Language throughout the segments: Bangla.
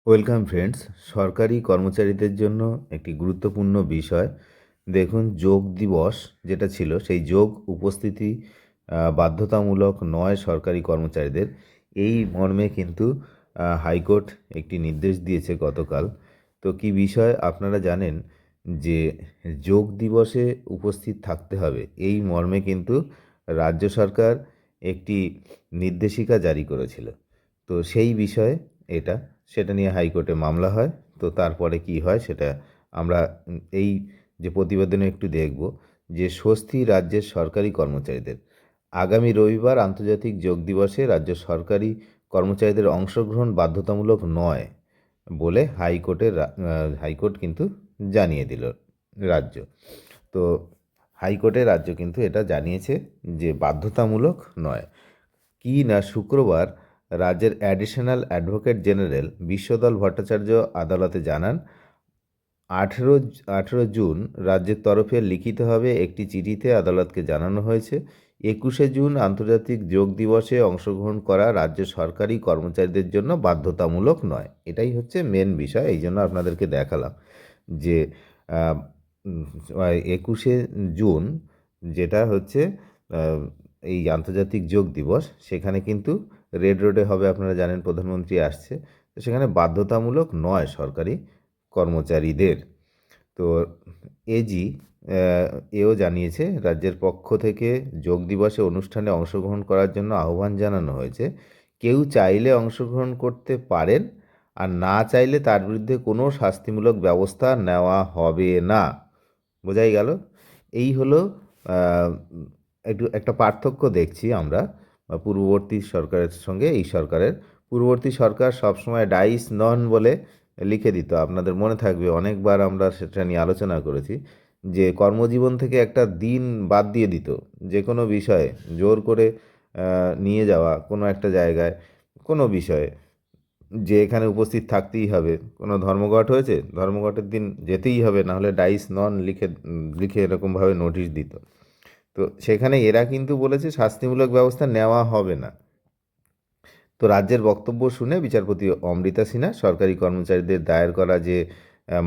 Welcome friends. সরকারি কর্মচারীদের জন্য একটি গুরুত্বপূর্ণ বিষয়। দেখুন, যোগ দিবস যেটা ছিল সেই যোগ উপস্থিতি বাধ্যতামূলক নয় সরকারি কর্মচারীদের, এই মর্মে কিন্তু হাইকোর্ট একটি নির্দেশ দিয়েছে গতকাল। তো কি বিষয় আপনারা জানেন যে যোগ দিবসে উপস্থিত থাকতে হবে, এই মর্মে কিন্তু রাজ্য সরকার একটি নির্দেশিকা জারি করেছিল। তো সেই বিষয়ে এটা সেটা নিয়ে হাইকোর্টে মামলা হয়। তো তারপরে কি হয় সেটা আমরা এই যে প্রতিবেদনে একটু দেখব। যে স্বস্তি রাজ্যের সরকারি কর্মচারীদের, আগামী রবিবার আন্তর্জাতিক যোগ দিবসে রাজ্য সরকারি কর্মচারীদের অংশগ্রহণ বাধ্যতামূলক নয় বলে হাইকোর্ট কিন্তু জানিয়ে দিল রাজ্য। তো হাইকোর্টে রাজ্য কিন্তু এটা জানিয়েছে যে বাধ্যতামূলক নয়। কি না, শুক্রবার রাজ্যের অ্যাডিশনাল অ্যাডভোকেট জেনারেল বিশ্বদল ভট্টাচার্য আদালতে জানান, 18 জুন রাজ্যের তরফে লিখিতভাবে একটি চিঠিতে আদালতকে জানানো হয়েছে 21 জুন আন্তর্জাতিক যোগ দিবসে অংশগ্রহণ করা রাজ্য সরকারি কর্মচারীদের জন্য বাধ্যতামূলক নয়। এটাই হচ্ছে মেন বিষয়, এই জন্য আপনাদেরকে দেখালাম যে 21 জুন যেটা হচ্ছে এই আন্তর্জাতিক যোগ দিবস, সেখানে কিন্তু রেড রোডে হবে, আপনারা জানেন প্রধানমন্ত্রী আসছে। তো সেখানে বাধ্যতামূলক নয় সরকারি কর্মচারীদের। তো এজি এও জানিয়েছে রাজ্যের পক্ষ থেকে যোগ দিবসে অনুষ্ঠানে অংশগ্রহণ করার জন্য আহ্বান জানানো হয়েছে। কেউ চাইলে অংশগ্রহণ করতে পারেন, আর না চাইলে তার বিরুদ্ধে কোনো শাস্তিমূলক ব্যবস্থা নেওয়া হবে না। বোঝাই গেল। এই হলো একটা পার্থক্য দেখছি আমরা পূর্ববর্তী সরকারের সঙ্গে এই সরকারের। পূর্ববর্তী সরকার সবসময় ডাইস নন বলে লিখে দিত, আপনাদের মনে থাকবে অনেকবার আমরা সেটা নিয়ে আলোচনা করেছি, যে কর্মজীবন থেকে একটা দিন বাদ দিয়ে দিত যে কোনো বিষয়ে, জোর করে নিয়ে যাওয়া কোনো একটা জায়গায় কোনো বিষয়ে, যে এখানে উপস্থিত থাকতেই হবে। কোনো ধর্মঘট হয়েছে, ধর্মঘটের দিন যেতেই হবে, নাহলে ডাইস নন লিখে লিখে এরকমভাবে নোটিশ দিত। তো সেখানে এরা কিন্তু বলেছে শাস্তিমূলক ব্যবস্থা নেওয়া হবে না। তো রাজ্যের বক্তব্য শুনে বিচারপতি অমৃতা সিনহা সরকারি কর্মচারীদের দায়ের করা যে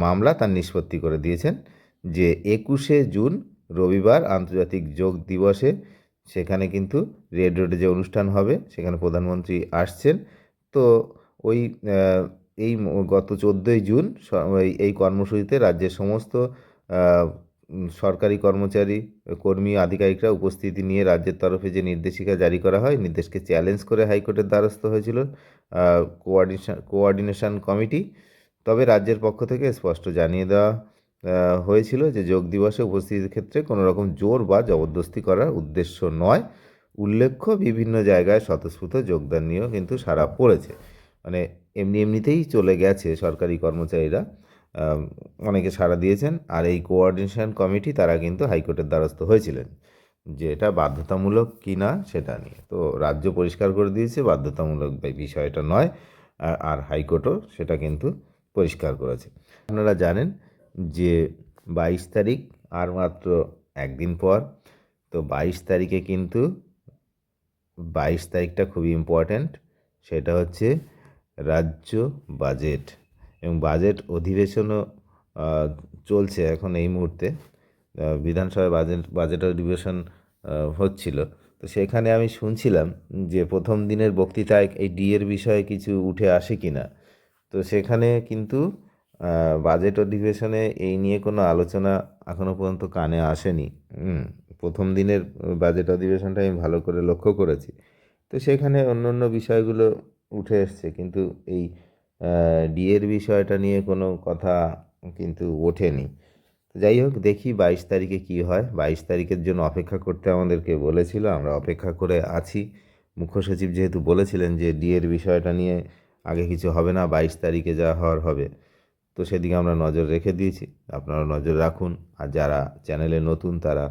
মামলা তার নিষ্পত্তি করে দিয়েছেন, যে 21 জুন রবিবার আন্তর্জাতিক যোগ দিবসে সেখানে কিন্তু রেড রোডে যে অনুষ্ঠান হবে সেখানে প্রধানমন্ত্রী আসছেন। তো ওই গত 14 জুন এই কর্মসূচিতে রাজ্যের সমস্ত সরকারি কর্মচারী, কর্মী, আধিকারিকরা উপস্থিতি নিয়ে রাজ্যের তরফে যে নির্দেশিকা জারি করা হয়, নির্দেশকে চ্যালেঞ্জ করে হাইকোর্টের দ্বারস্থ হয়েছিল কোঅর্ডিনেশন কমিটি। তবে রাজ্যের পক্ষ থেকে স্পষ্ট জানিয়ে দেওয়া হয়েছিল যে যোগ দিবসে উপস্থিতির ক্ষেত্রে কোনো রকম জোর বা জবরদস্তি করার উদ্দেশ্য নয়। উল্লেখ্য, বিভিন্ন জায়গায় স্বতঃস্ফূর্ত যোগদান নিয়েও কিন্তু সাড়া পড়েছে, মানে এমনিতেই চলে গেছে সরকারি কর্মচারীরা, অনেকে সাড়া দিয়েছেন। আর এই কোঅর্ডিনেশন কমিটি তারা কিন্তু হাইকোর্টের দ্বারস্থ হয়েছিলেন যে এটা বাধ্যতামূলক কি না সেটা নিয়ে। তো রাজ্য পরিষ্কার করে দিয়েছে বাধ্যতামূলক বিষয়টা নয়, আর হাইকোর্টও সেটা কিন্তু পরিষ্কার করেছে। আপনারা জানেন যে 22 তারিখ আর মাত্র একদিন পর। তো 22 তারিখে কিন্তু 22 তারিখটা খুবই ইম্পর্ট্যান্ট, সেটা হচ্ছে রাজ্য বাজেট, এবং বাজেট অধিবেশনও চলছে এখন এই মুহূর্তে। বিধানসভায় বাজেট অধিবেশন হচ্ছিল। তো সেখানে আমি শুনছিলাম যে প্রথম দিনের বক্তৃতায় এই ডিএর বিষয়ে কিছু উঠে আসে কি না। তো সেখানে কিন্তু বাজেট অধিবেশনে এই নিয়ে কোনো আলোচনা এখনও পর্যন্ত কানে আসেনি। প্রথম দিনের বাজেট অধিবেশনটা আমি ভালো করে লক্ষ্য করেছি। তো সেখানে অন্য অন্য বিষয়গুলো উঠে এসছে, কিন্তু এই ডিএর বিষয়টা নিয়ে কোনো কথা কিন্তু ওঠেনি। তো যাই হোক, দেখি 22 তারিখে কী হয়। 22 তারিখের জন্য অপেক্ষা করতে আমাদেরকে বলেছিল, আমরা অপেক্ষা করে আছি। মুখ্য সচিব যেহেতু বলেছিলেন যে ডিএর বিষয়টা নিয়ে আগে কিছু হবে না, 22 তারিখে যা হওয়ার হবে। তো সেদিকে আমরা নজর রেখে দিয়েছি, আপনারা নজর রাখুন। আর যারা চ্যানেলে নতুন তারা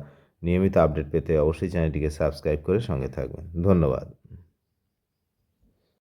নিয়মিত আপডেট পেতে অবশ্যই চ্যানেলটিকে সাবস্ক্রাইব করে সঙ্গে থাকবেন। ধন্যবাদ।